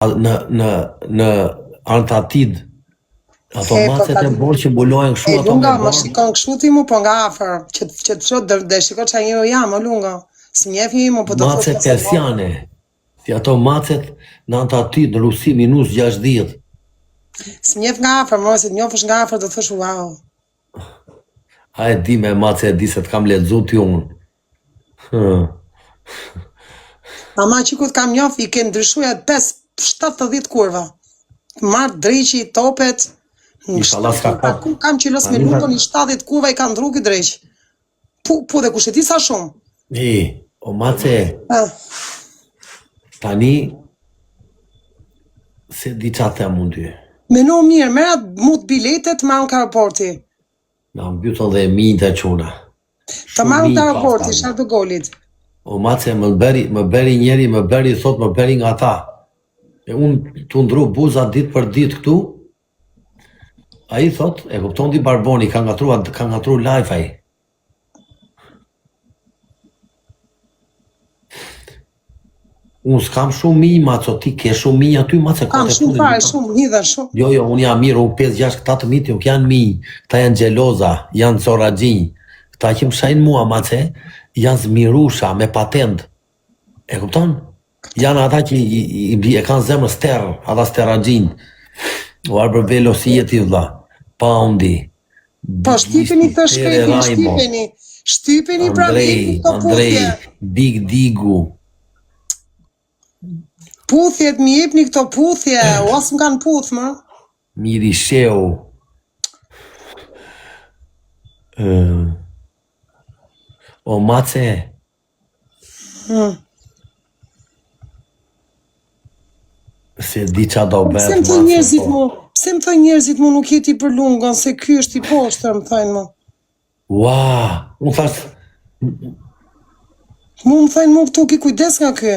në Antartid. Ato macet e borë që bulojnë kështu ato me Lunga, borë. më shikon kështu ti mu, po nga afër, që të fshot dhe shiko që njëro jam, Lunga. Së njefi mu, po të fshot Macet persiane. Si ato macet në Antartid, në Rusi, -60. Së njef nga afër, më se të njofësh nga afër, do të thësh wow. A e di me macet e di se të kam lexu ti unë. Ama që ku të kam njof, i ke ndryshuja 5-70 kurva. Marë dreqi, topet, kam qilos me Lungën, i 70 kurva i ka ndru këtë dreq. Po dhe kush e di sa shumë? O mace, tani, se di qa them unë ty. Meno mirë, merat mut biletet ma në aeroporti. Na më bytën dhe minjë të quna. Të ma në aeroporti, sharë të golit. O mace, më beri njeri, më beri nga ta. E unë të ndru buza ditë për ditë këtu, a i thot, e kupton di Barboni, ka ngatru live a i. Unë s'kam shumë minjë, maco, ti ke shumë minjë aty, mace, kam shumë fare, shumë, hidha shumë. Jo, unë jam mirë, unë 5-6 miti, unë janë minjë, këta janë gjeloza, janë coragjinj, këta që më shajnë mua, mace, janë zmirusha, me patent. E kupton? Janë ata që e kanë zemër sterë, ata steragjinë. O arbër velo si jeti vla, Poundi. Po shtypeni të shkretin, shtypeni pra vjetin të puthje. Big Digu. Puthjet mi jepni këto puthje, o asë më kanë puth, më? Miri Sheu. O mace. Se di qa do bëhet, Pse më thoj njerëzit mu nuk jeti për Lungën, se ky është i poshtër, më thojnë mu. Ua, unë thash... Mu më thojnë mu këtu ki kujdes nga ky.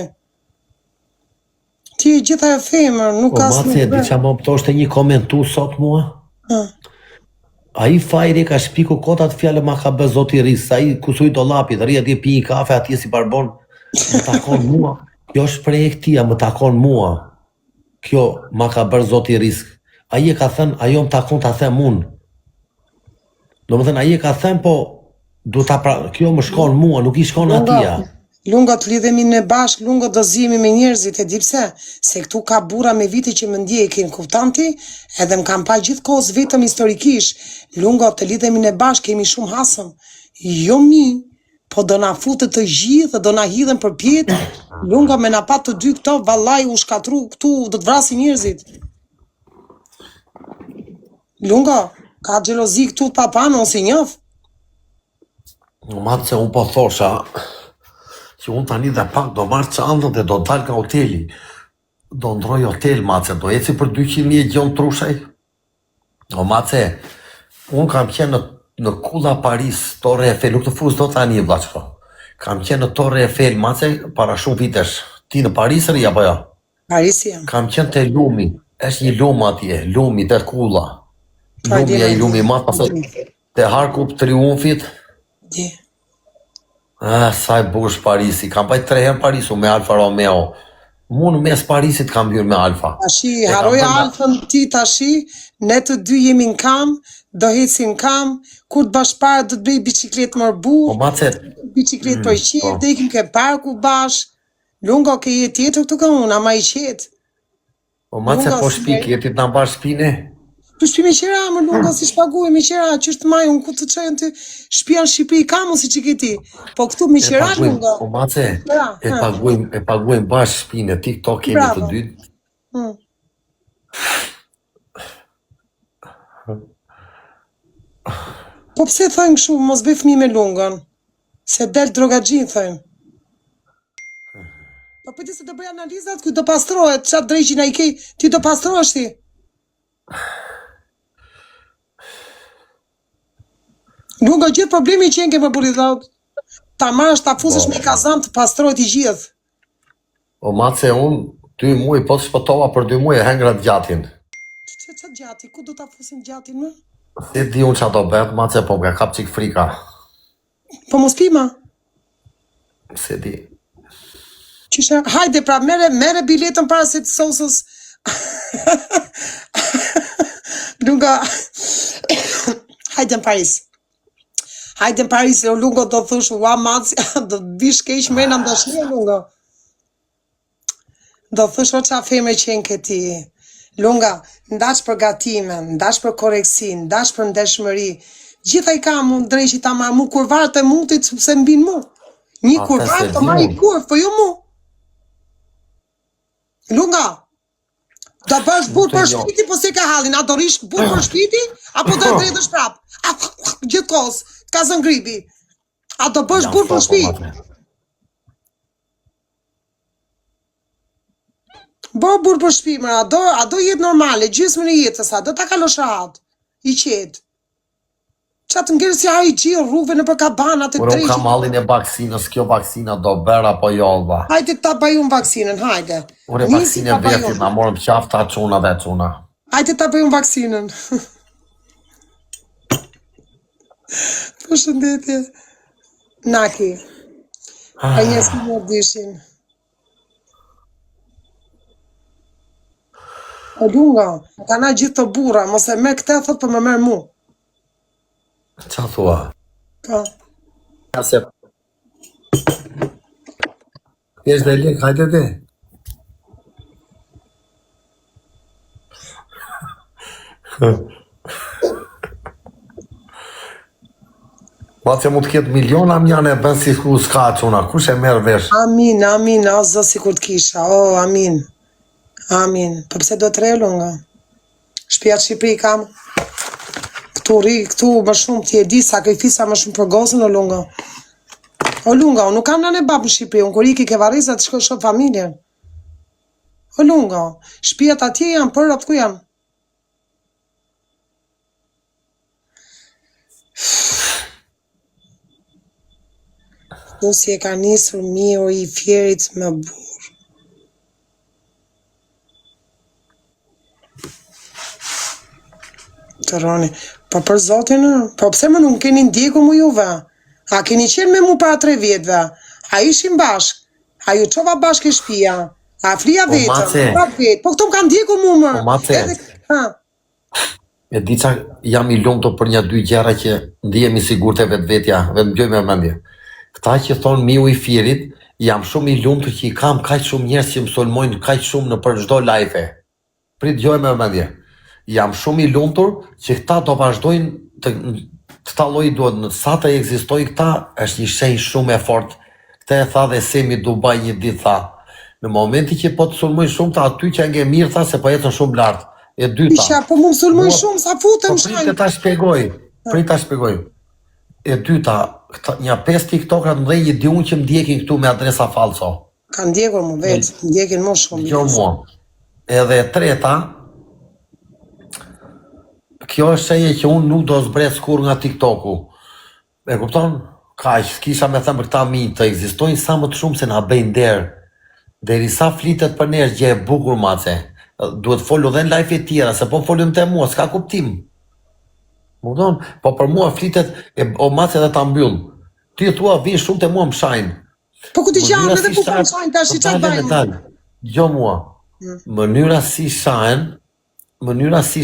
Ti e gjitha e femër, nuk ka së nuk bërë. O mace, di qa më pëtoshte një komentu sot mua? A i fajri ka shpiku kotat fjallë ma ka bë zoti rrisë, a i kusuj do lapit, rria di pi një kafe, atje si Barbon, më takon mua. Kjo është prej e këtia, më takon mua. Kjo ma ka bërë zoti risk. Aji e ka thënë, ajo më takon të them unë. Do më thënë, aji e ka thënë, po, kjo më shkon mua, nuk i shkon atia. Lunga të lidhemi në bashkë, lunga do zhjemi me njerëzit, e di pse, se këtu ka bura me vite që më ndjekin, kuptanti, edhe më kam pa gjithë kohës vetëm historikish. Lunga të lidhemi në bashkë, kemi shumë hasëm. Jo mi, po do na futët të gjithë, do na hidhen për pjetë, Lunga me na pat të dy këto, vallaj u shkatru këtu, do të vrasi njerëzit. Lunga, ka gjelozi këtu të papanë, ose njof? Në matë se unë po thosha, që unë tani dhe pak do marrë qandën dhe do dalë nga hoteli. Do ndroj hotel, matë se do eci për 200.000 gjonë trushaj. O matë se, unë kam qenë në Kulla Paris, Torre Eiffel, nuk të fuzë do të ani vla qëko. Kam qenë në Torre Eiffel, mace, para shumë vitesh. Ti në Paris rria, apo jo? Paris jam. Kam qenë të lumi, është një lumë atje, lumi të Kulla. Lumi e i lumi matë, pasë të Harku për Triumfit. Di. Saj bush Parisi, kam bajt 3 herë Parisu me Alfa Romeo. Mu në mes Parisit kam bjur me Alfa. Tashi, haroja Alfën ti tashi, ne të dy jemi në kam, do hecim kam, kur të bashkëpare do të bëj biciklet mërbu, biciklet për qetë, dhe ikim ke parku bash, Lunga ke jetë tjetër këtu ka unë, ama i qetë. O mace po shpik, jetit në bash shpine? Po shpi me qera, më Lunga si shpaguj me qera, që është maj, unë ku të qajnë të shpia në Shqipëri kamu si që këti, po këtu me qera Lunga. O mace, e paguajmë bash shpine, ti këto kemi të dytë. Po pse thënë kështu, mos bëj fëmijë me Lungën? Se del drogaxhin thënë. Po pëti se do bëj analizat, ku do pastrohet, qatë drejqin a i kej, ti do pastrohesh ti. Lunga gjithë problemi që jenë ke më buri dhaut, ta marrësh, ta fuzësh me kazan të pastrohet i gjithë. O mace, unë 2 muaj, po të shpëtova për 2 muaj e hengrat gjatin. Që gjati, ku do ta fusin gjatin më? Se di unë që ato bet, mace, po nga kap qik frika. Po mos pima? Se di. Qyshe, hajde pra, mere biletën para se të sosës Lunga, hajde në Paris. Hajde në Paris, o Lunga do thush, ua maci, do të bish keq mrena më dashnia, Lunga. Do thush, o qa femre qenë këti. Lunga, ndash për gatimen, ndash për koreksin, ndash për ndeshmëri. Gjitha i kam unë drejqi ta marrë mu kurvar të mutit, sepse mbin mu. Një kurvar të marrë i kurv, po jo mu. Lunga, do bësh burë për shpiti, po si ka halin, a do rish burë për shpiti, apo do e drejtësh prap? Gjithë kos, ka zën gribi. A do bësh burë për shpiti? Bërë burë për shpiti, a do jetë normale, gjysmën e jetës, a do ta kalosh rahat, i qetë. Qa të ngërë si a i gjirë rruve në për kabanat e Kur drejqit. unë kam hallin e vaksinës, kjo vaksina do bërë apo jo, alba. Hajde ta bajun vaksinën, hajde. Ure vaksinën e vetit, na morëm qafta quna dhe quna. Hajde ta bajun vaksinën. Përshëndetje. Naki. A njësë më dishin. O Lunga, ka na gjithë të bura, mos e me këte thot për më merë mu. Qa thua? Po. Kase... Kesh dhe lek, hajde dhe. Ma që mu të ketë miliona mjane e bën si ku s'ka quna, kush e merë vesh? Amin, amin, o zë si kur t'kisha, o, amin. Amin, përpse do të re, Lunga? Shpia Shqipëri kam. Këtu më shumë ti e di sakrifisa më shumë për gozën, o Lunga. O Lunga, unë nuk kam nane babë në Shqipëri, unë kur iki ke Varreza të shkoj shumë familjen. O Lunga, shtëpiat atje janë për atë ku janë. Si e ka nisur miu i fjerit me burr. Të roni, po për zotin, po pse më nuk keni ndjeku mu juve? A keni qenë me mu para 3 vjetëve? A ishim bashk? A ju qova bashk e shpia? A flia vetëm? Po këto më kanë ndjeku mu më. O Mace, e di qa jam i lumtur për 1-2 gjëra që ndihemi sigurt e vetvetja, vetëm gjoj me mendje. Këta që thonë miu i firit, jam shumë i lumtur që i kam kaq shumë njerëz që më sulmojnë kaq shumë në për çdo live. Prit gjoj me mendje. Jam shumë i lumtur që këta do vazhdojnë këta lloj duhet në sa të ekzistojë këta është një shenjë shumë e fortë. Këtë e tha dhe Semi Dubai një ditë tha. Në momenti që po të sulmojnë shumë ta aty që nge mirë tha se po jetën shumë lart. E dyta. Isha po më sulmojnë shumë sa futem shajnë. Prit ta shpjegoj. E dyta, një 5 tiktokrat më dhej di unë që më ndjekin këtu me adresa falso. Ka ndjekur më vetë, ndjekin më shumë. Jo mua. Edhe e treta, kjo është shenjë që unë nuk do zbret kur nga TikToku. E kupton? Kaq, kisha me thëmë për këta mi të ekzistojnë sa më të shumë se na bëjnë derë. Derisa flitet për nesh gjë e bukur Mace. Duhet folu dhe në live e tjera, se po folim të mua, s'ka kuptim. Kupton? Po për mua flitet o Mace dhe ta mbyll. Ti thua vinë shumë të mua më shajnë. Po ku ti janë edhe ku më shajnë tash çfarë bëjmë? Jo mua. Mënyra si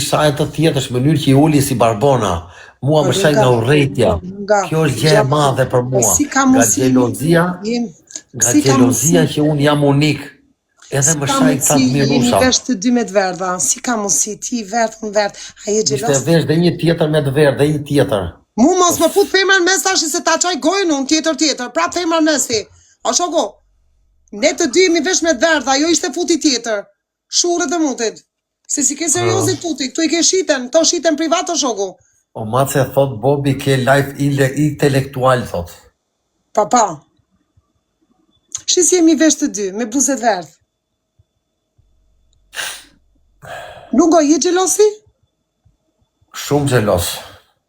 shajnë të tjetër është mënyrë që i uli si barbona. Mua më shajnë nga urrejtja. Kjo është gjë e madhe për mua. Nga xhelozia që unë jam unik. Edhe më shajnë këta të mirusha. Si ka vesh të 2 me të verdha, si ka mundësi ti vert më vert, a je xhelos? Ishte vesh dhe një tjetër me të verdh, dhe një tjetër. Mu mos më fut femër mes tash se ta çaj gojën unë tjetër, prap femër mes ti. O shoko, ne të dy mi vesh me të verdha, ajo ishte futi tjetër. Shurët e mutit. Se si ke seriozit tuti, këtu i ke shiten, to shiten privat o shoku. O Mace thot Bobi ke live intelektual thot. Papa. Shis jemi vesh të dy, me bluzet verdh. Lungo, je xhelosi? Shumë xhelos.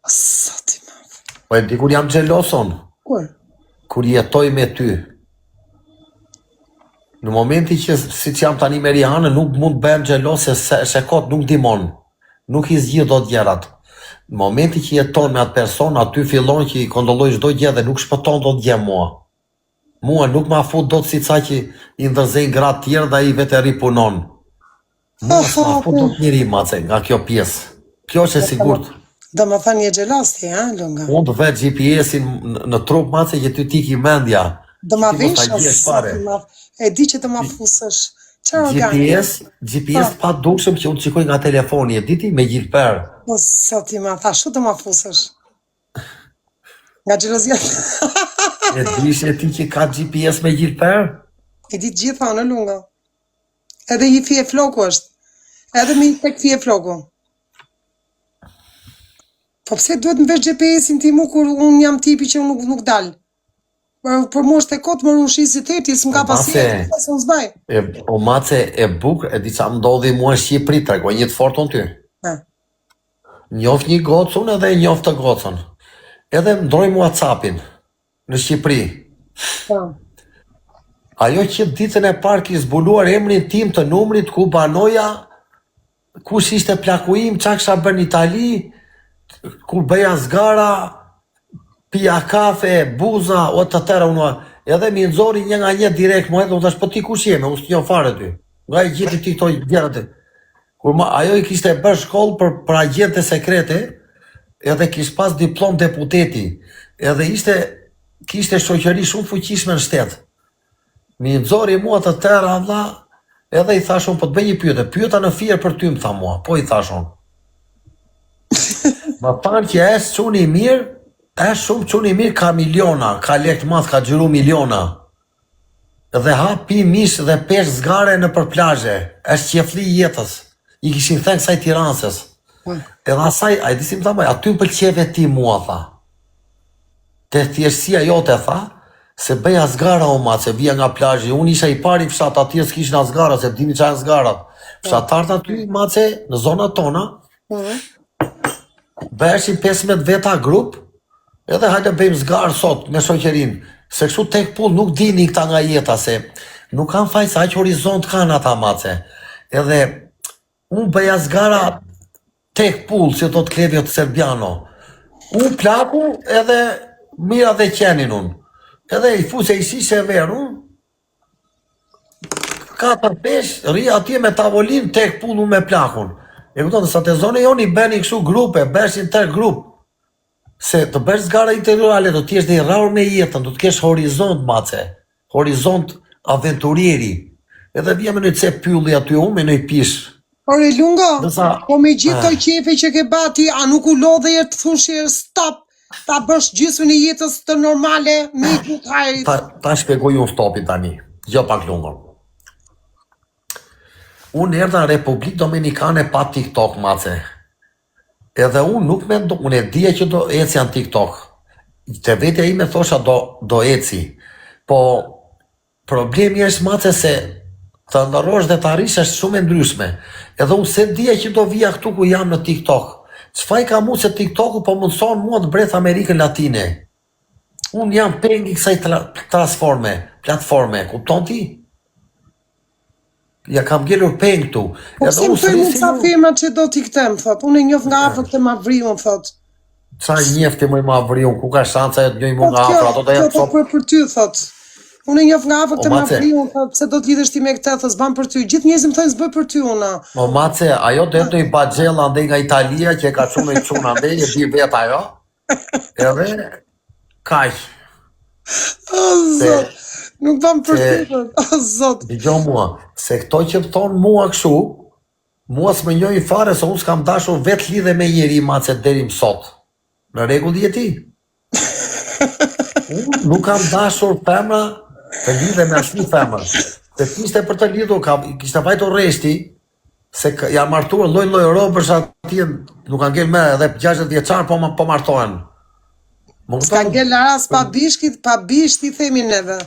Sa ti madh. Po e di kur jam xheloson? Kur? Kur jetoj me ty. Në momenti që si që jam tani me Rihanën, nuk mund të bëhem xhelos se shekot nuk dimon. Nuk i zgjidh dot gjërat. Në momenti që jeton me atë person, aty fillon që i kontrolloj çdo gjë dhe nuk shpëton dot gjë mua. Mua nuk ma fut dot si ca që i ndërzejnë gratë tjerë dhe i vetë ripunon. Mos ma fut do të njëri mace nga kjo pjesë. Kjo është e sigurt. Do më thënë një gjelos ti, ha, Lunga? Unë të vetë GPS-in në trup mace që ty tiki mendja. Do ma vish, e di që të ma fusësh. GPS pa dukshëm që unë qikoj nga telefoni, e diti me gjithë perë. Po, sot i ma tha, shu të ma fusësh. Nga gjelozia. E dish e ti që ka GPS me gjithë perë? E di gjitha në Lunga. Edhe i fje floku është. Edhe me i tek fje floku. Po pse duhet në vesh GPS-in ti mu kur unë jam tipi që unë nuk dalë? Për mu është e kotë më rushi si teti, së m'ka pasje, së më zbaj. O mace e bukë, e di qa më ndodhi mua në Shqipëri, tregoj një të forton ty. Njof një gocën edhe njof të gocën. Edhe më ndrojmë WhatsAppin në Shqipëri. Ajo që ditën e parë ki zbuluar emrin tim të numrit ku banoja, kush ishte plaku im, qa kësha bërë në Itali, kur bëja zgara, pija kafe, buza, o të tëra unë, edhe mi nëzori një nga një direkt, më edhe, unë thash, po ti kush jeme, unë së një fare ty, nga i gjithi ti këto djerët. Kur ajo i kishte bërë shkollë për agjente sekrete, edhe kish pas diplom deputeti, edhe kishte shoqëri shumë fuqishme në shtetë. Mi nëzori mua të tëra, vlla, edhe i thashon, po të bëj një pyete, pyeta në firë për ty, më tha mua, po i thashon. Më panë që esë quni i mirë, esë shumë quni i mirë ka miliona, ka lekt madh, ka gjyru miliona. Dhe ha pi mish dhe pesh zgare në për plazhe, esë qefli jetës, i kishin thënë kësaj Tiransës. Edhe asaj, a i disim tha, aty më pëlqeve ti mua, tha. Te thjeshtësia jote, tha, se bëja zgara o ma, se vija nga plazhi, unë isha i pari fshat atje s'kishin as zgara, se dini qa janë zgarat. Fshatarët aty, mace, në zonat tona, bëshin 15 veta grup, edhe hajde bëjmë zgarë sot me shoqerin, se kështu tek pull nuk dini këta nga jeta, se nuk kanë fajsa, aq horizont kanë ata mace. Edhe unë bëja zgara tek pull, si do të Klevio të Serbiano. Unë plaku edhe mira dhe qenin unë. Edhe i fuse i shishe verë, unë 4-5, ri atje me tavolin tek pull unë me plakun. E këtonë, sa të zone joni bëni kështu grupe, bëshin tër grup, se të bësh zgara interiorale, do t'jesh dhe i raur me jetën, do t'kesh horizont, mace, horizont aventurieri, edhe vje me në ce pylli aty, unë me në i pish. Ore, Lunga, po me gjithë toj qefe që ke bati, a nuk u lodhe e të thushje stop, ta bësh gjysmën e jetës të normale, me i kukajt. Ta shpjegoj unë stopin tani, jo pak Lunga. Unë erdha në Republikë Dominikane pa TikTok, mace. Edhe unë nuk me ndo, unë e dhja që do eci janë TikTok. Te vetja ime thosha do eci. Po, problemi është, mace, se të ndërrosh dhe të arish është shumë e ndryshme. Edhe unë se dhja që do vija këtu ku jam në TikTok. Çfaj ka mu se TikToku po mundson mua të breth Amerikën Latine. Unë jam pengi kësaj platforme, kupton ti? Ja kam gjelur peng këtu. Po se më thëjnë në ca firma që do t'i këtem, thot. Unë e njof nga afër këtë ma vriun, thot. Qa njefti më i ma vriun, ku ka shanca e të njoj më nga afër, ato të jetë sot. Për ty, thot. Unë e njof nga afër këtë ma vriun, thot, se do t'lidhësht ti me këtë, thot, s'ban për ty. Gjithë njëzim thëjnë s'bëj për ty, una. Mo, mace, ajo të jetë i Bajela ndej nga Italia, që e ka qunë i qunë ndej, e di vet ajo. Edhe, kaj. Nuk bëm për ty, o zot. Digjo mua, se këto që thonë mua këshu, mua s'me njojnë fare, se unë s'kam dashur vetë lidhe me njeri mace deri më sot. Në regull jeti. Unë nuk kam dashur femra të lidhe me ashtu femra. Se kishte për të lidhur, kishte vajtur reshti, se janë martuar loj robësh atje, nuk kanë gjelë me edhe 60 vjeçar, po martohen. S'ka ngell aras pa bishti, themi neve.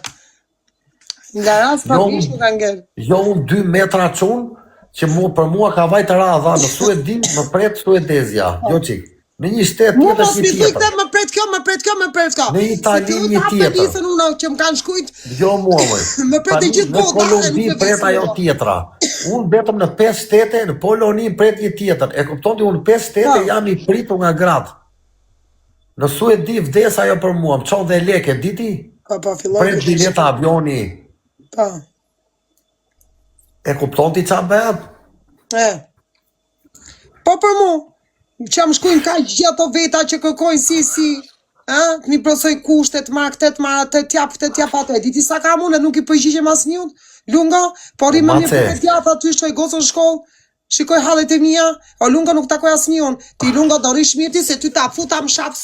Nga ras pa bish nuk kanë ngell. Jo unë 2 metra qunë, që për mua ka vajtë radha, në Suedin, më pret Suedezja, jo qik. Në një shtetë tjetër një tjetër. Më pret kjo. Në Itali një tjetër. Që më kanë shkujt. Jo mua mëj. Më pret e gjithë Në Kolumbi pret ajo tjetra. Unë betëm në 5 shtete, në Poloni pret një tjetër. E kupton ti unë 5 shtete jam i pritur nga gratë. Në Suedi vdes ajo për mua, më qonë dhe leke, diti? Pret bileta avioni. E kupton ti qa bëhet? Po për mu, që më shkujnë ka gjithë ato veta që kërkojnë si, të mi prosoj kushtet, marrë këtë, marrë të tjap ato, e diti sa ka mune, nuk i përgjigjem as njën, lunga, po rrimë më një për djata aty shkoj gosën shkollë, shikoj hallet e mija, o lunga nuk takoj as njën, ti lunga do rish mirë ti se ty ta futa më shafs,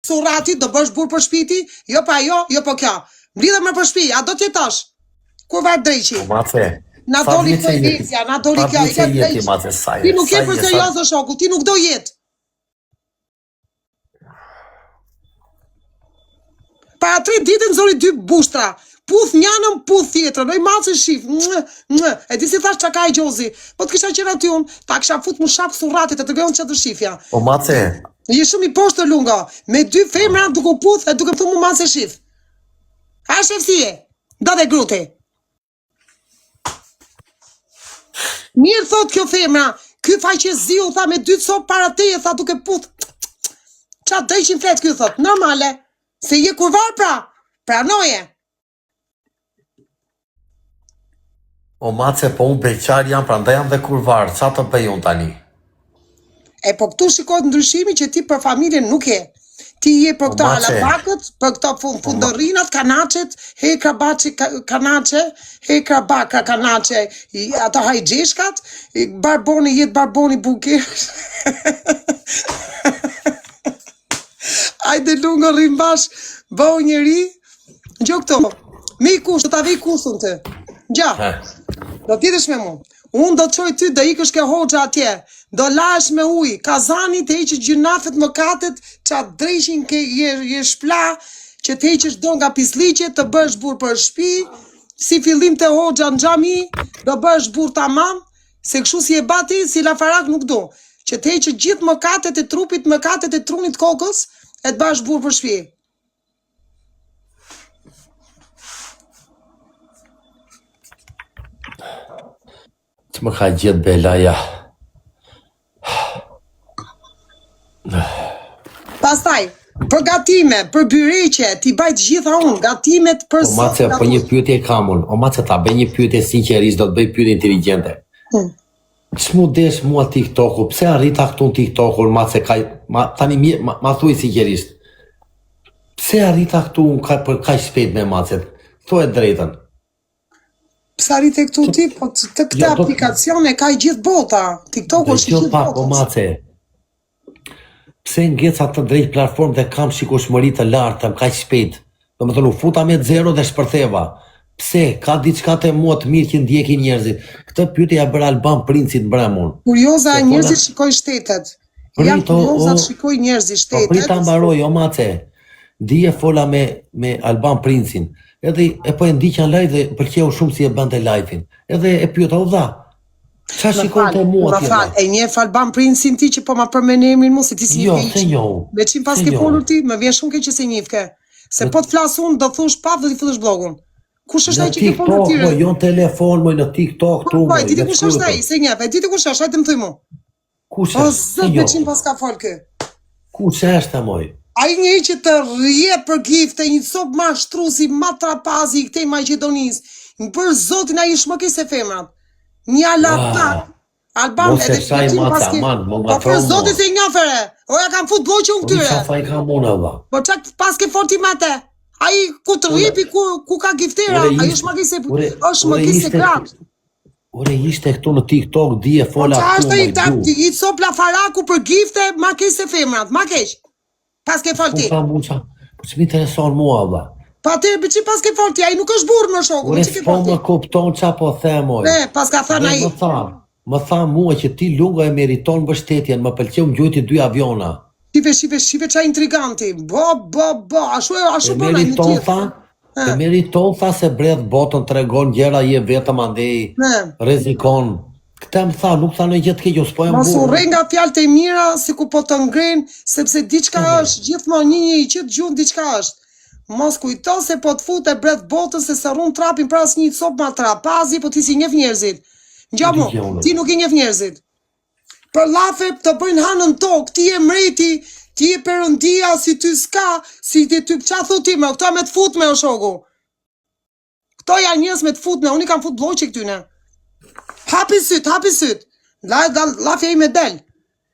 surati, do bësh burë për shpiti, jo pa jo, jo po kja, mblidhe më për shpi, a do tjetash, kur varë drejqi. Na doli Kojvezja, na doli kjo, i ka drejqi. Ti nuk je për seriozë shoku, ti nuk do jetë. Para 3 ditë nëzori 2 bushtra, puth njënëm, puth tjetër, i malë se shif, e di si thash që ka i gjozi, po të kisha qenë aty unë, ta kisha fut më shapë surratit e të gëllën që të shifja. O mace. Je shumë i poshtë lunga, me 2 femra duke puth e duke pëthu mu malë se shif. A shefësie, do dhe gruti. Mirë thot kjo femra, ky faqe ziu, tha me 2 copë para teje, tha duke puth. Qa drejqin flet kjo thot, normale, se je kurvar pranoje. O mace, po unë beqar jam, pra ndaj jam dhe kurvar, qa të bëj unë tani? E po këtu shikot ndryshimi që ti për familjen nuk je. Ti je për këto alabakët, për këto fundorinat, kanacet, hekra baci kanace, hekra baka kanace, ato hajgjeshkat, barboni jetë barboni buker. Ajde lungo rrim bash, bëu njeri, gjo këto, me i kush, do t'a vej kusën të, gja, do t'jedesh me mu. Unë do të qoj ty, do ikësh ke hoxha atje, do lash me uj, kazanit e iqë gjynafet më katet, që atë drejshin ke je shpla, që të iqësh do nga pisliqe, të bësh burë për shpi, si fillim të hoxha në gjami, do bësh burë tamam, se këshu si e bati, si lafarak nuk do, që të iqë gjithë më katet e trupit, më katet e trunit kokës, e të bësh burë për shpi. Që më ka gjithë belaja. Pastaj, për gatime, për byreqe, ti bajt gjitha unë, gatimet për sot. O mace, për një pyetje kam unë. O mace, ta bëj një pyetje sinqerisht, do të bëj pyetje inteligente. Ç'mu desh mua TikToku, pse arrita këtu në TikToku, mace, tani ma thuj sinqerisht. Pse arrita këtu për kaq shpejt me macet? Thuaj drejtën. Pse arrite këtu ti, po të këtë aplikacione ka i gjithë bota. TikToku është i gjithë bota. O mace, pse ngeca të drejt platformë dhe kam shikueshmëri të lartë, kaq shpejt. Do më thënë, u futa me 0 dhe shpërtheva. Pse, ka diçka të mua të mirë që ndjekin njerëzit. Këtë pyetje ja bëra Alban Princit mbrëmon. Kurioza e njerëzit shikoj shtetet. Ja kurioza shikoj njerëzit shtetet. Po prita mbaroj, o mace. Dije fola me Alban Princin. Edhe e po e ndiqja live dhe pëlqeu shumë si e bënte live-in. Edhe e pyeta u dha. Qa shikon të mua tjera? E njeh Alban Princin ti që po ma përmen emrin mu, se ti si një vijë. Jo, me qim pas ke folur ti, më vjen shumë keq që se njifke. Se po të flas unë, do thush pap dhe ti fillesh blogun. Kush është ai që ke folur ti? Jo në telefon, në TikTok, tu. Po, diti kush është ai? Se njeh, diti kush është, hajde më thuj mu. Kush është? O zot, me qim pas ka fol kë. Kush është moj? Ai një që të rje për gifte, një copë ma shtrusi, ma trapazi i këtej Maqedonisë. Në për zotin a i shmëki se femrat. Një alatak. Alban edhe të qim paske. Po për zotin se një fere. Oja kam fut bloqë unë këtyre. Po qa faj kam unë ava. Po qak paske forti mate. A i ku të rripi, ku ka giftera. A i shmëki se gratë. Ore ishte këtu në TikTok, dije fola këtu më gju. I copë la faraku për gifte, ma keq se femrat, ma keq. Pas ke folti. Po që mi intereson mua, ava. Pa te, për që pas ke folti, a i nuk është burë në shoku. Ure s'po më kupton qa po themoj. Ne, pas ka thënë a i. Më tha mua që ti lunga e meriton mbështetjen, më pëlqeu më gjujti 2 aviona. Shive qa intriganti. Bo, ashu bëna një tjetë. E meriton tha se bredh botën tregon gjera je vetëm andej, rezikon. Këta më tha, nuk tha në gjithë keqo, s'po e më burë. Mos u rrej nga fjalët e mira, si ku po të ngren, sepse diçka është, gjithmonë një i qëtë gjunë diçka është. Mos kujto se po të fut e bret botën se se run trapin pra as një copë ma trapazi, po ti si njef njerëzit. Ngjamu, ti nuk i njef njerëzit. Për lafe të bëjnë hanën tokë, ti e mreti, ti e perëndia, si ty s'ka, si ti qa thu ti me, këto me të fut me o shoku. Këto janë njës me të fut me, unë i kam fut bloqe këtyne. Hapi syt. La fjej me del.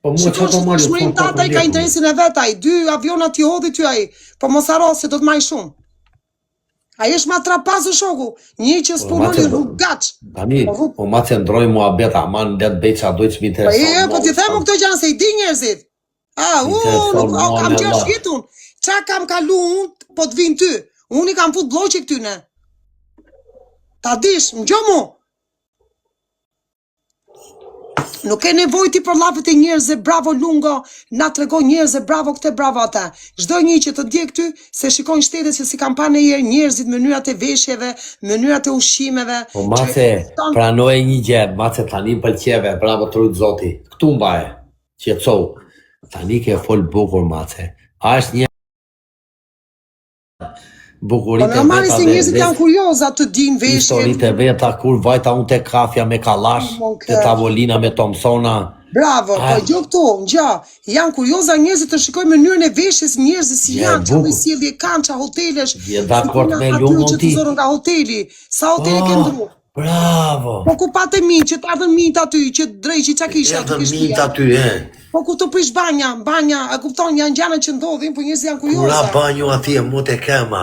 Po mua çfarë do marrë? Shmërin tata i ka interesin e vet ai, 2 avionat i hodhi ty ai. Po mos harro se do të marrë shumë. Ai është ma trapazu shoku, një që s'punoni rrugaç. Tani, po mace ndroj mua beta, aman let bëj çfarë do të më intereson. Po ti them këto gjëra se i di njerëzit. Kam qenë shkitun. Qa kam kalu unë, po të vinë ty. Unë i kam fut bloqe këtyne. Ta dish, më gjo mu. Nuk e nevoj ti për lapet e njerëzve, bravo Lungo, na trego njerëzve, bravo këte, bravo ata. Çdo një që të dje këty, se shikojnë shtetet se si kam pa në herë njerëzit, mënyrat e veshjeve, mënyrat e ushqimeve. Po mace, pranoj një gjë, mace tani pëlqeve, bravo trut zoti. Këtu mbaje, qetësou. Tani ke fol bukur mace. A është një bukuritë e veta se njerëzit janë kurioza të dinë veshjen. Historitë e veta kur vajta unë te kafja me kallash, te tavolina me Thompsona. Bravo, po gjë këtu, janë kurioza njerëzit të shikojnë mënyrën e veshjes njerëzit si janë, çfarë sjellje kanë, çfarë hotelesh. Je dakord me Lungon ti? Që të nga hoteli, sa hotele ke ndru. Bravo. Po ku patë mint, që të ardhën mint aty, që drejçi çka kisha aty kisha. Mint aty, Po ku të prish banja, a kupton, janë gjëra që ndodhin, po njerëzit janë kurioza. Kura banjo atje, mu te kema.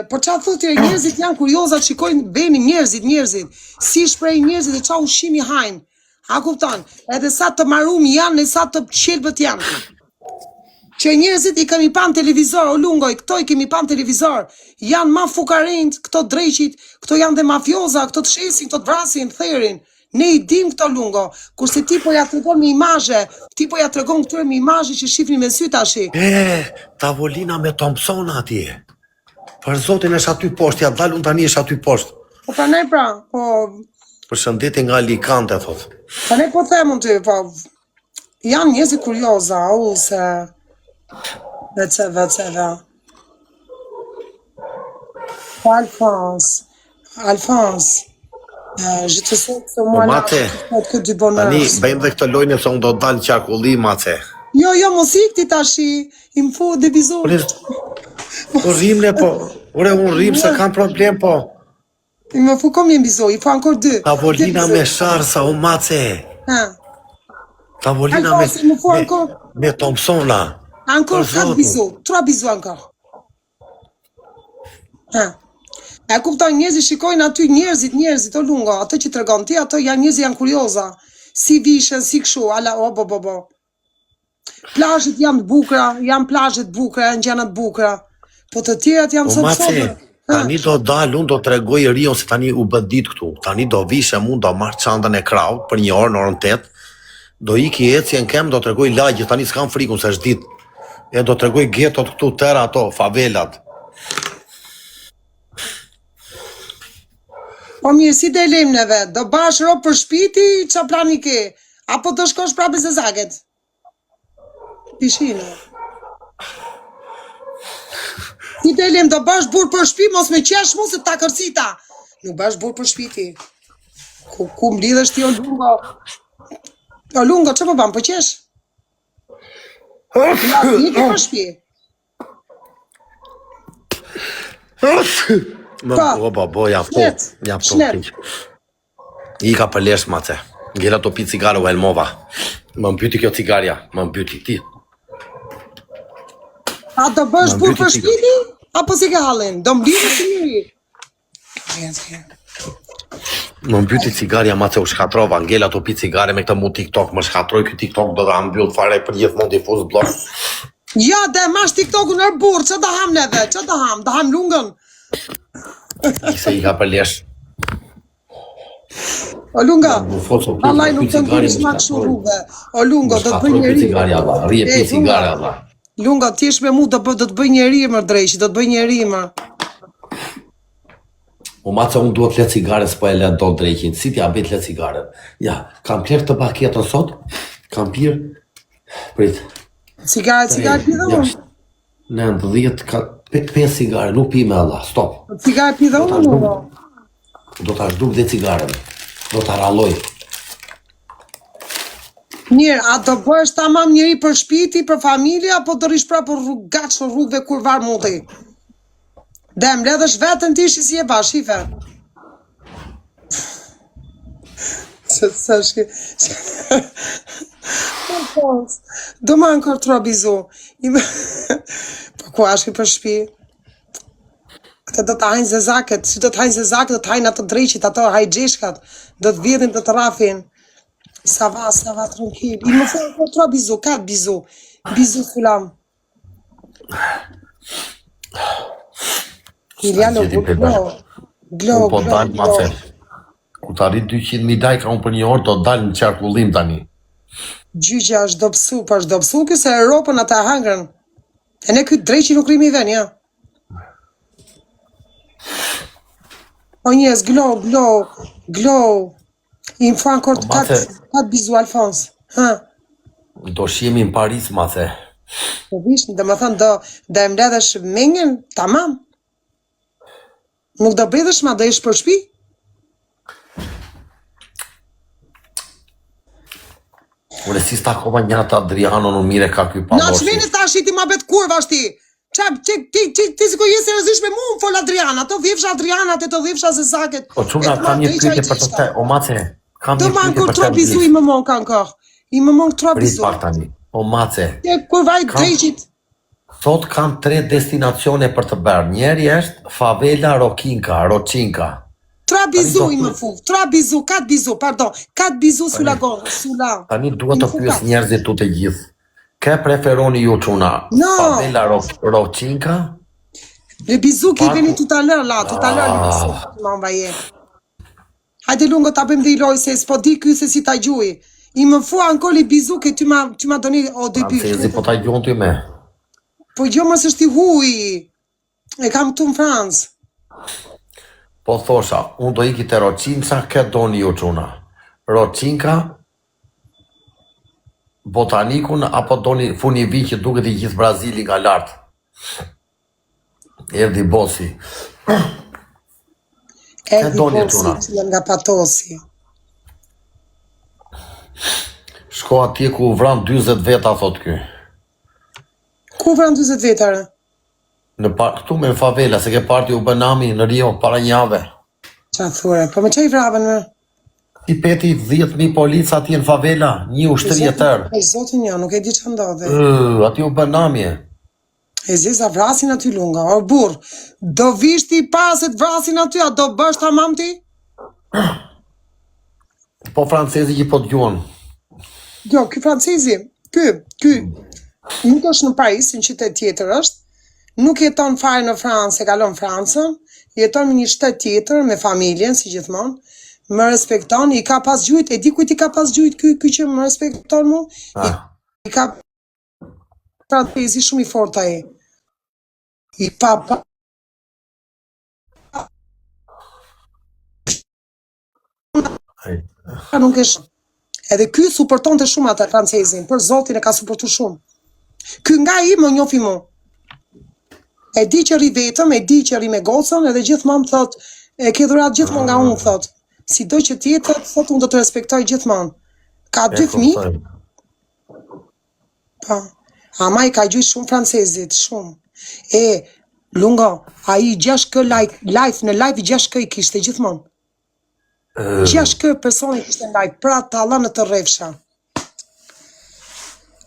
Po çfarë thotë njerëzit janë kurioza, shikojnë venin njerëzit, si shpreh njerëzit dhe çfarë ushqimi hajnë. A kupton? Edhe sa të marum janë, sa të qelbët janë. Që njerëzit i kemi pan televizor, o Lungoj, këto i kemi pan televizor, janë ma fukarent, këto drejqit, këto janë dhe mafioza, këto të shesin, këto të vrasin, therin. Ne i dim këto Lungo, kurse ti po ja tregon me imazhe, ti po ja tregon këtyre me imazhe që shifni me sy tash. Tavolina me Thompsona atje. Për zotin është aty poshtë, ja dalun tani është aty poshtë. Po pranaj pra, po... Përshëndetje nga Alicante, thot. Pranaj po themun ty, po... Janë njerëzit kurioza, se... Veceve. Alfons. Je te sais que moi là, que du bonheur. Tani, bëjmë dhe këtë lojnë se unë do të dalë qarkulli, mace. Jo, mos ikti tashi, i më fu dhe bizor. Po rrim le po, unë rrim se kam problem po. I më fu combien bizor, il faut encore 2. Tavolina me sharsa, o mace. Tavolina me Thompson là. Encore 4 bisous, 3 bisous encore. E kupton, njerëzit shikojnë aty njerëzit, o Lungo, ato që tregon ti, ato njerëzit janë kurioza. Si vishen, si kshu, ala, bo. Plazhet janë bukura, janë plazhet bukura, janë gjëra të bukura. Po të tjerat janë sot. Tani do dalë, unë do të tregoj Rion se tani u bë ditë këtu. Tani do vishem, unë do marr çantën e kraut për 1 orë në orën 8. Do iki ecjen kem, do tregoj lagje, tani s'kam frikun se është ditë. E do tregoj getot këtu tëra ato, favelat. Po mirë, si të lejmë neve, do bash ro për shpiti, qa plani ke? Apo të shkosh prapë se zaget? Pishinë. Si të lejmë, do bash burë për shpi, mos me qesh mu se ta kërcita. Nuk bash burë për shpiti. Ku mblidhesh ti, o Lungo? O Lungo, që po banë, për qesh? Një ke për shpi. Po, jafto piq. I ka për lesh, mace. Gjela to pi cigare u elmova. Më mbyti kjo cigarja, më mbyti ti. A do bësh burë për shpiti? Apo si ke halin? Do mblidhe si njëri? Më mbyti cigarja, mace, u shkatrova. Gjela to pi cigare me këtë mu TikTok. Më shkatroj këtë TikTok, do da mbyll fare për gjithmonë difuz blok. Ja, dhe mash TikTok-u nërë burë, që da ham neve? Që da ham Lungën? Se i ka për lesh. O Lunga, Allah nuk të ngurish ma këshu rrugë. O Lunga, do të bëj njeri. Rije pi cigare, Allah. Lunga, ti është me mu, do të bëj njeri më drejshi, do të bëj njeri më. O mace, unë duhet le cigare, s'po e le do drejqin. Si t'ja bet le cigare? Ja, kam plerë të paketën sot, kam pirë. Prit. Cigare pi dhe unë? 5 cigare, nuk pi me Allah, stop. Cigare pi dhe unë? Do t'a shduk dhe cigare, do t'a ralloj. Mirë, a do bësh tamam njëri për shpiti, për familja, apo do rish pra për rrugaç për rrugve kur varë mundi? Dem, ledhësh vetën ti shi si e ba, shife. Sa shke... Do ma ankor 3 bizu. Po ku ashke për shpi? Këte do të hajnë zezaket, si do të hajnë zezaket, do të hajnë ato dreqit, ato hajgjeshkat, do të vjedhin, do të rafin. Sa va, tranquil. I më fërë ankor 3 bizu, 4 bizu. Bizu fulam. Iliano, glo. Po dalë ma the. Ku të arrit 200.000 lajka unë për një orë, do dalë në qarkullim tani. Gjyqja është dopsu, po është dopsu këse Europën ata hangrën. E ne këtë dreqi nuk rimi ven, ja. O njes, glo. I më fa ankor të 4 bizu, Alfons. Do shjemi në Paris, ma the. Po vishnë, dhe më thënë, do e mledhesh mengen, tamam. Nuk do bredhesh ma, do ish për shpi. Ure si sta koma njata Adriano në mire ka kuj pa Na që vini ta shiti ma bet kurva shti. Ti si ko jesë e rëzish me mu më fol Adriana, to vjefsha Adriana, të vjefsha Zezaket. O quna, kam një pyetje për të te, o mace, kam një pyetje për të te. Do ma nkur 3 bizu i më mon ka nkër. I më mon 3 bizu. Rrit pak tani, o mace. Kur vaj dreqit. Thot kam 3 destinacione për të bërë. Njeri është favela Rocinka. 3 bizu i më fu, 3 bizu, 4 bizu, pardon, 4 bizu sulla gonë, sulla. Tani duhet të pyes njerëzit tu të gjithë. Ke preferoni ju quna? No. Favela Rocinka? Le bizu ki veni tu ta lër la, tu ta lër le bizu. Ma mbaje. Hajde lungo ta bëjmë dhe i loj se s'po di ky se si ta gjuj. I më fu ankor li bizu ke ty ma doni o deby. Francezi po ta gjuhën ty me. Po jo më s'është i huj. E kam tu në Francë. Po thosha, unë do iki të Rocinca, ke doni ju quna. Rocinka, botanikun, apo doni funi vi që duket i gjithë Brazili nga lartë. Erdi bosi. Erdi bosi nga patosi. Shko atje ku vran 40 veta, thot ky. Ku vran 40 vetare? Këtu me favela, se ke parti u bënami në Rio para njave. Qa thure, po me që i vraven me? Ti peti 10.000 polica atje në favela, një ushtri e tërë. E zotin jo, nuk e di që ndodhe. Ati u bënami e. E zisa vrasin aty lunga, o burr, do vish ti paset vrasin aty, a do bësh ta mam ti? Po francezi që po t'gjuan. Jo, ky francezi, ky, nuk është në Paris, në qytet tjetër është, nuk jeton fare në Francë, e kalon Francën, jeton në një shtet tjetër, me familjen, si gjithmonë, më respekton, i ka pas gjujt, e di kujt i ka pas gjujt ky që më respekton mu? I ka francezi shumë i fort ai. I pa nuk e shumë. Edhe ky suporton të shumë atë francezin, për zotin e ka suportu shumë. Ky nga i më njofi mu. E di që ri vetëm, e di që ri me gocën, edhe gjithmonë thot, e ke dhurat gjithmonë nga unë, thot. Si do që tjetët, thot, unë do të respektoj gjithmonë. Ka 2 fëmijë? Pa. Ama i ka gjujt shumë francezit, shumë. E, lungo, a i 6K në live 6K i kishte gjithmonë. 6K personi kishte në live, pra të alla në të rrefsha.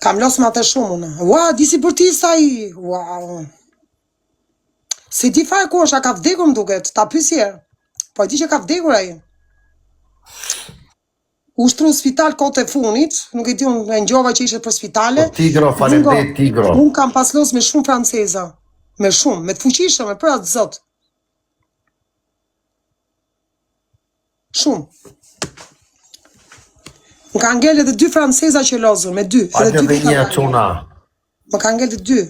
Kam los ma të shumë unë. Ua, disi për ti sa i, wow. Se di fare ku është, a ka vdekur më duket, ta pysjerë. Po e di që ka vdekur a i. Ushtru spital kote funit, nuk e di unë e ngjova që ishte për spitale. Tigro, falendet Tigro. Unë kam paslos me shumë franceza. Me shumë, me të fuqishëm, me për atë zot. Shumë. Më ka ngel edhe 2 franceza që lozën, me 2. Hajde dhe një quna. Më ka ngel edhe 2.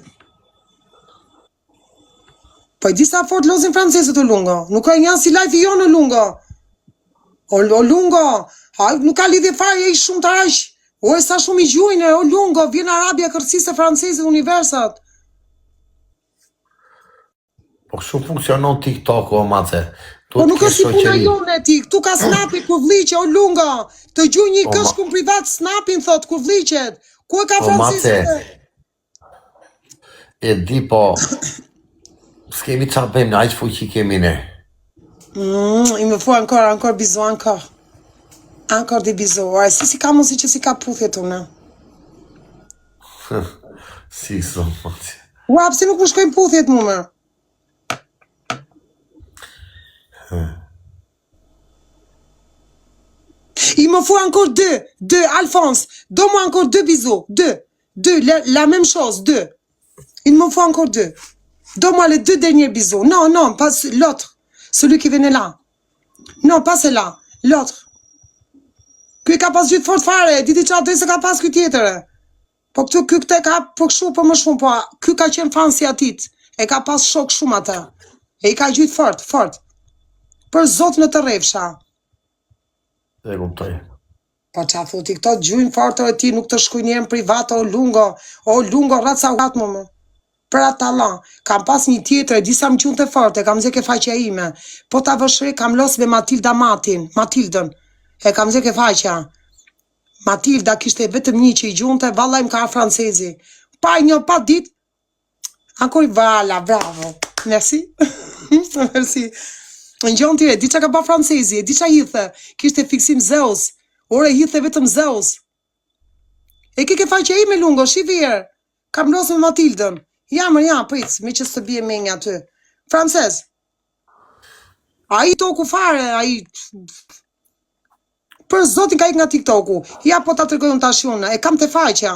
Po i di sa fort lozin francezët o lungo. Nuk ka një si life i jo në lungo. O lungo, nuk ka lidhje fare, e i shumë të rajsh. O e sa shumë i gjujnë, o lungo, vjen Arabia kërësisë e francezët universat. Po shumë funksionon TikTok, o mace. Po nuk është si puna jone ti, këtu ka snapi kur vliqe, o lungo. Të gjuj një këshkun privat snapin, thot, kur vliqet. Ku e ka francezët? E di po, s'kemi qa bëjmë në aqë fuqi kemi ne. I më fu ankor bizu ankor. Ankor di bizo, si ka mos që si ka puthje tuna. Si somat. Ua, pse nuk më shkojnë puthjet mu më? Il me faut encore deux, Alphonse, donne-moi encore 2 bisous, 2, la même chose, 2. Il me faut encore 2. Donne-moi les 2 derniers bisous. Non, pas l'autre, celui qui venait là. Non, pas celui-là, l'autre. Ky ka pas gjithë fort fare, diti qatë se ka pas ky tjetër. Po këtu ky këtë ka po kështu po më shumë, po ky ka qenë fan si atit. E ka pas shok shumë atë. E i ka gjithë fort. Për zot në të rrefsha. E kuptoj. Po qa thuti, këto gjujnë forto e ti nuk të shkuj njerën privat, o lungo, raca u gatë më. Për atë Allah, kam pas një tjetër, disa më qunë të forte, kam zeke faqja ime. Po ta vëshre, kam los me Matildën. E kam zeke faqja. Matilda kishte vetëm një që i gjunte, valla im ka francezi. Pa një pa dit, ankor vala, bravo. Merci. Merci. Në gjonë tire, di që ka pa francezi, di që hithe, kishte fiksim Zeus. Ore hithe vetëm Zeus. E ke faqja ime lungo, shivirë. Kam los me Matildën. Ja, pric, me që së të bje menja ty. Francez. A i toku fare, a i... Për zotin ka ik nga TikToku. Ja, po ta të rgojnë të ashuna. E kam të faqja.